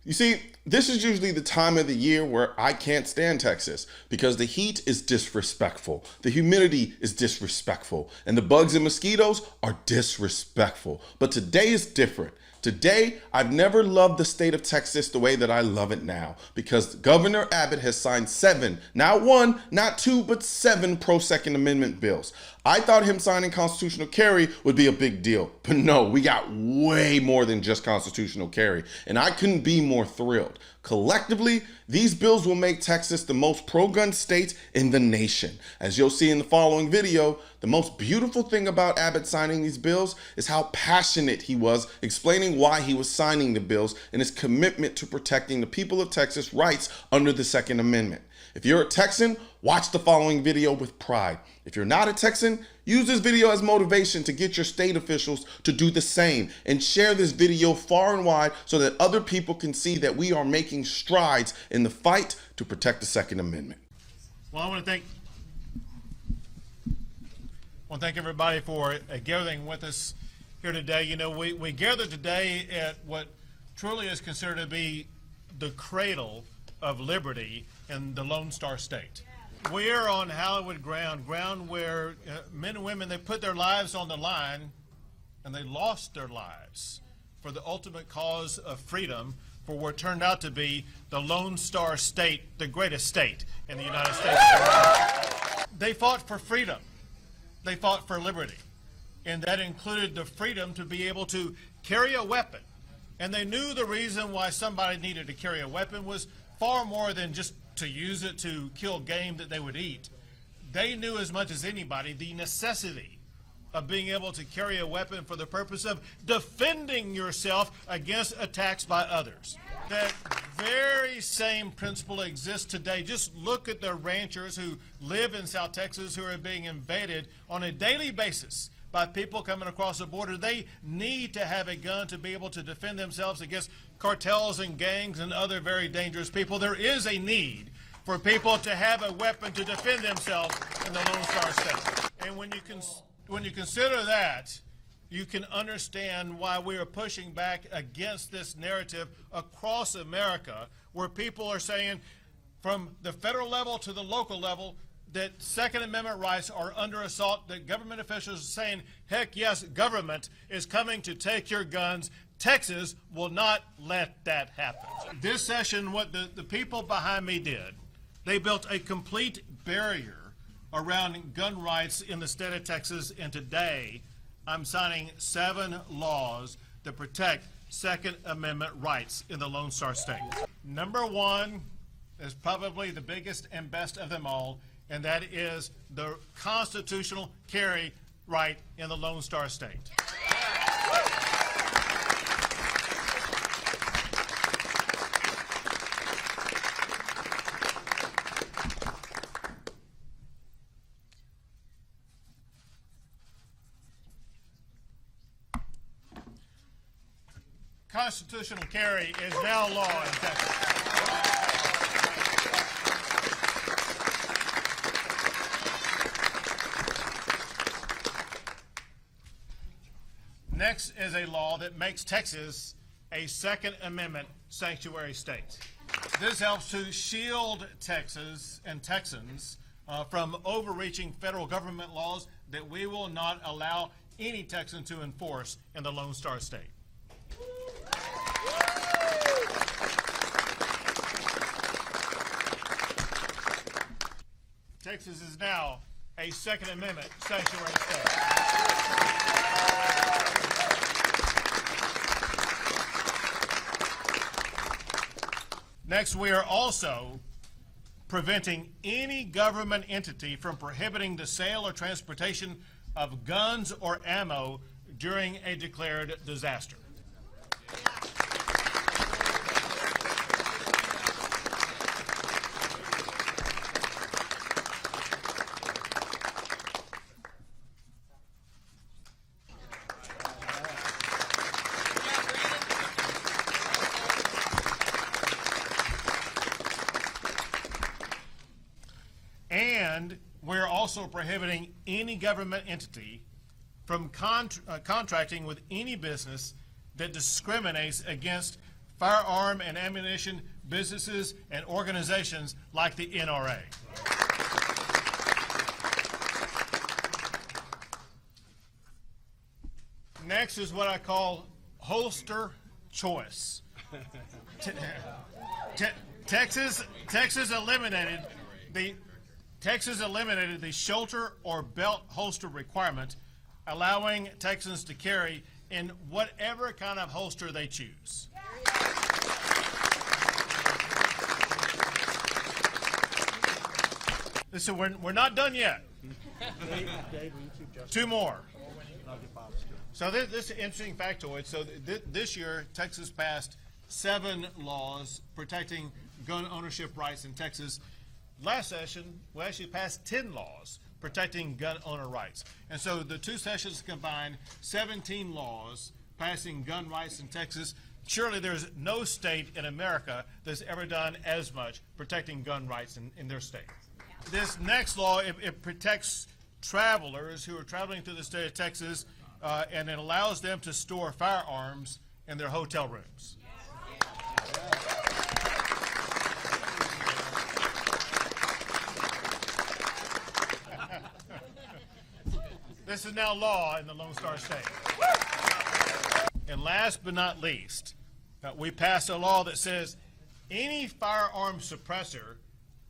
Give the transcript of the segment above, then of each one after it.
You see, this is usually the time of the year where I can't stand Texas because the heat is disrespectful, the humidity is disrespectful, and the bugs and mosquitoes are disrespectful. But today is different. Today, I've never loved the state of Texas the way that I love it now because Governor Abbott has signed 7, not 1, not 2, but 7 pro-Second Amendment bills. I thought him signing constitutional carry would be a big deal, but no, we got way more than just constitutional carry, and I couldn't be more thrilled. Collectively, these bills will make Texas the most pro-gun state in the nation. As you'll see in the following video, the most beautiful thing about Abbott signing these bills is how passionate he was explaining why he was signing the bills and his commitment to protecting the people of Texas' rights under the Second Amendment. If you're a Texan, watch the following video with pride. If you're not a Texan, use this video as motivation to get your state officials to do the same and share this video far and wide so that other people can see that we are making strides in the fight to protect the Second Amendment. Well, I want to thank everybody for gathering with us here today. You know, we gathered today at what truly is considered to be the cradle of liberty in the Lone Star State. We're on hallowed ground where men and women, they put their lives on the line and they lost their lives for the ultimate cause of freedom for what turned out to be the Lone Star State, the greatest state in the United States. They fought for freedom. They fought for liberty. And that included the freedom to be able to carry a weapon. And they knew the reason why somebody needed to carry a weapon was far more than just to use it to kill game that they would eat. They knew as much as anybody the necessity of being able to carry a weapon for the purpose of defending yourself against attacks by others. That very same principle exists today. Just look at the ranchers who live in South Texas who are being invaded on a daily basis by people coming across the border. They need to have a gun to be able to defend themselves against cartels and gangs and other very dangerous people. There is a need for people to have a weapon to defend themselves in the Lone Star State. And when you consider that, you can understand why we are pushing back against this narrative across America, where people are saying from the federal level to the local level that Second Amendment rights are under assault, that government officials are saying, heck yes, government is coming to take your guns. Texas will not let that happen. This session, what the people behind me did, they built a complete barrier around gun rights in the state of Texas, and today I'm signing 7 laws that protect Second Amendment rights in the Lone Star State. Number 1 is probably the biggest and best of them all, and that is the constitutional carry right in the Lone Star State. Constitutional carry is now law in Texas. Next is a law that makes Texas a Second Amendment sanctuary state. This helps to shield Texas and Texans from overreaching federal government laws that we will not allow any Texan to enforce in the Lone Star State. Texas is now a Second Amendment sanctuary state. Next, we are also preventing any government entity from prohibiting the sale or transportation of guns or ammo during a declared disaster. And we're also prohibiting any government entity from contracting with any business that discriminates against firearm and ammunition businesses and organizations like the NRA. Next is what I call holster choice. Texas eliminated the shoulder or belt holster requirement, allowing Texans to carry in whatever kind of holster they choose. So we're not done yet. Two more. So this is an interesting factoid. So this year, Texas passed 7 laws protecting gun ownership rights in Texas. Last session, we actually passed 10 laws protecting gun owner rights. And so the 2 sessions combined 17 laws passing gun rights in Texas. Surely there's no state in America that's ever done as much protecting gun rights in their state. This next law, it protects travelers who are traveling through the state of Texas, and it allows them to store firearms in their hotel rooms. This is now law in the Lone Star State. And last but not least, we passed a law that says any firearm suppressor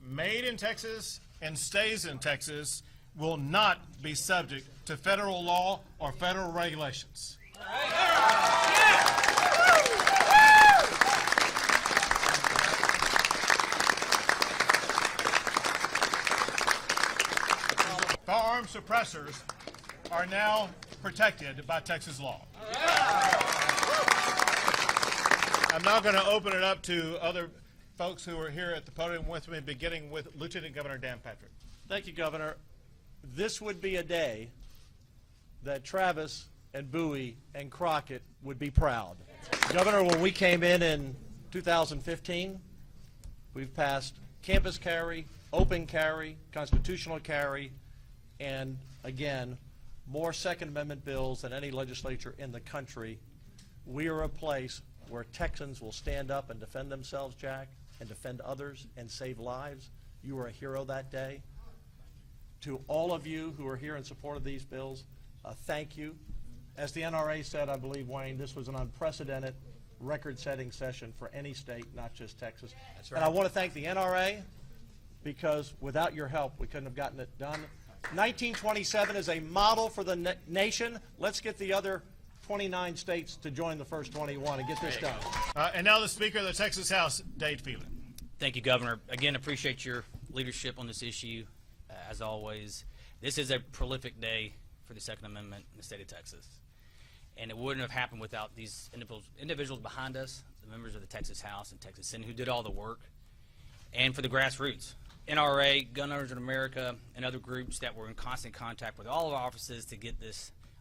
made in Texas and stays in Texas will not be subject to federal law or federal regulations. Firearm suppressors are now protected by Texas law. I'm now going to open it up to other folks who are here at the podium with me, beginning with Lieutenant Governor Dan Patrick. Thank you, Governor. This would be a day that Travis and Bowie and Crockett would be proud. Governor, when we came in 2015, we've passed campus carry, open carry, constitutional carry, and again, more Second Amendment bills than any legislature in the country. We are a place where Texans will stand up and defend themselves, Jack, and defend others and save lives. You were a hero that day. To all of you who are here in support of these bills, thank you. As the NRA said, I believe, Wayne, this was an unprecedented record-setting session for any state, not just Texas. That's right. And I want to thank the NRA because without your help, we couldn't have gotten it done. 1927 is a model for the nation. Let's get the other 29 states to join the first 21 and get this done. And now the Speaker of the Texas House, Dade Phelan. Thank you, Governor. Again, appreciate your leadership on this issue. As always, this is a prolific day for the Second Amendment in the state of Texas. And it wouldn't have happened without these individuals behind us, the members of the Texas House and Texas Senate who did all the work, and for the grassroots. NRA, Gun Owners in America, and other groups that were in constant contact with all of our offices to get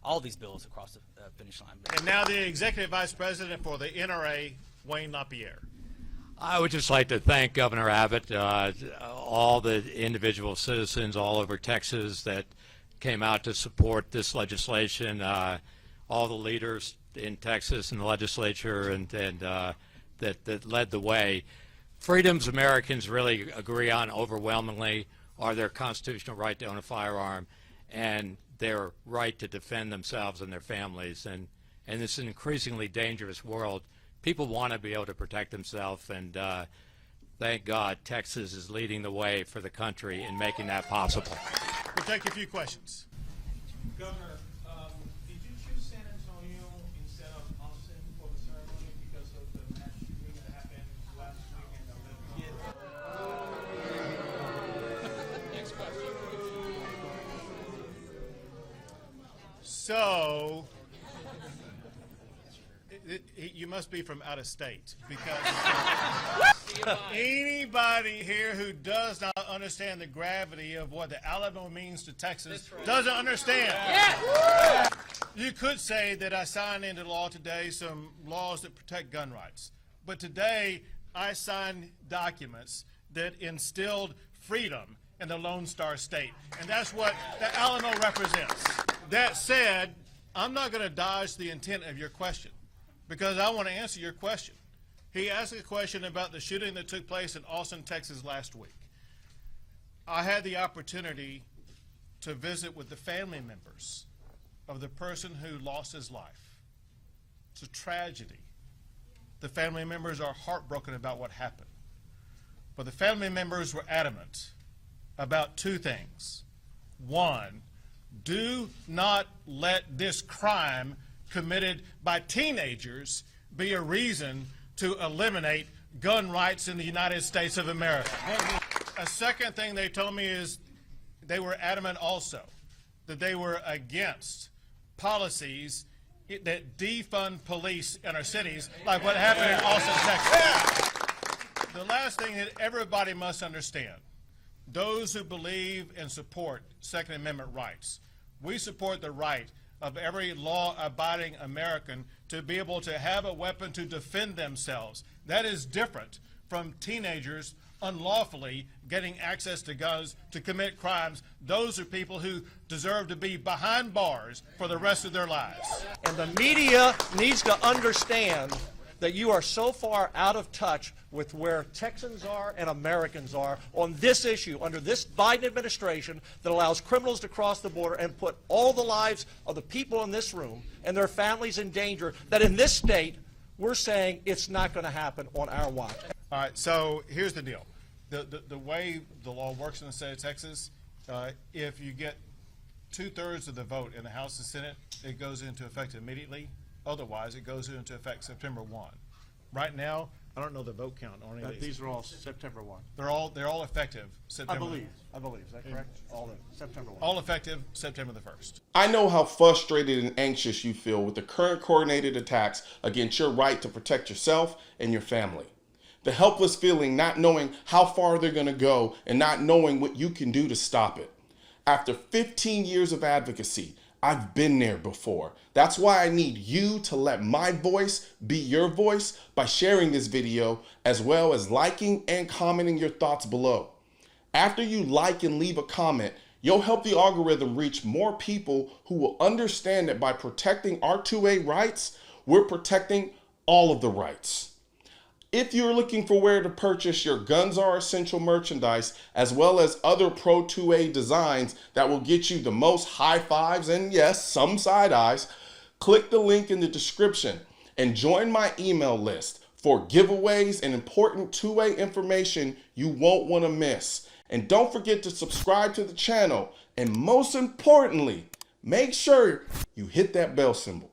all these bills across the finish line. And now the Executive Vice President for the NRA, Wayne LaPierre. I would just like to thank Governor Abbott, all the individual citizens all over Texas that came out to support this legislation, all the leaders in Texas and the legislature and that led the way. Freedoms Americans really agree on overwhelmingly are their constitutional right to own a firearm and their right to defend themselves and their families. And in this increasingly dangerous world, people want to be able to protect themselves, and thank God Texas is leading the way for the country in making that possible. We'll take a few questions. Governor, did you choose San Antonio instead of Austin for the ceremony because of the mass shooting that happened last week in Next question. So, you must be from out of state, because anybody here who does not understand the gravity of what the Alamo means to Texas doesn't understand. Yeah. You could say that I signed into law today some laws that protect gun rights, but today I signed documents that instilled freedom in the Lone Star State, and that's what the Alamo represents. That said, I'm not going to dodge the intent of your question, because I want to answer your question. He asked a question about the shooting that took place in Austin, Texas last week. I had the opportunity to visit with the family members of the person who lost his life. It's a tragedy. The family members are heartbroken about what happened. But the family members were adamant about two things. One, do not let this crime committed by teenagers be a reason to eliminate gun rights in the United States of America. A second thing they told me is they were adamant also that they were against policies that defund police in our cities, like what happened in Austin, Texas. The last thing that everybody must understand, those who believe and support Second Amendment rights, we support the right of every law-abiding American to be able to have a weapon to defend themselves. That is different from teenagers unlawfully getting access to guns to commit crimes. Those are people who deserve to be behind bars for the rest of their lives. And the media needs to understand that you are so far out of touch with where Texans are and Americans are on this issue under this Biden administration that allows criminals to cross the border and put all the lives of the people in this room and their families in danger, that in this state we're saying it's not going to happen on our watch. All right, so here's the deal. The way the law works in the state of Texas, if you get 2/3 of the vote in the House and Senate, it goes into effect immediately. Otherwise, it goes into effect September 1. Right now, I don't know the vote count on any of these. These are all September 1. They're all effective September. I believe. Is that correct? All in September 1. All effective September the 1st. I know how frustrated and anxious you feel with the current coordinated attacks against your right to protect yourself and your family. The helpless feeling not knowing how far they're going to go and not knowing what you can do to stop it. After 15 years of advocacy, I've been there before. That's why I need you to let my voice be your voice by sharing this video, as well as liking and commenting your thoughts below. After you like and leave a comment, you'll help the algorithm reach more people who will understand that by protecting our 2A rights, we're protecting all of the rights. If you're looking for where to purchase your Guns Are Essential merchandise, as well as other Pro 2A designs that will get you the most high fives and yes, some side eyes, click the link in the description and join my email list for giveaways and important 2A information you won't want to miss. And don't forget to subscribe to the channel, and most importantly, make sure you hit that bell symbol.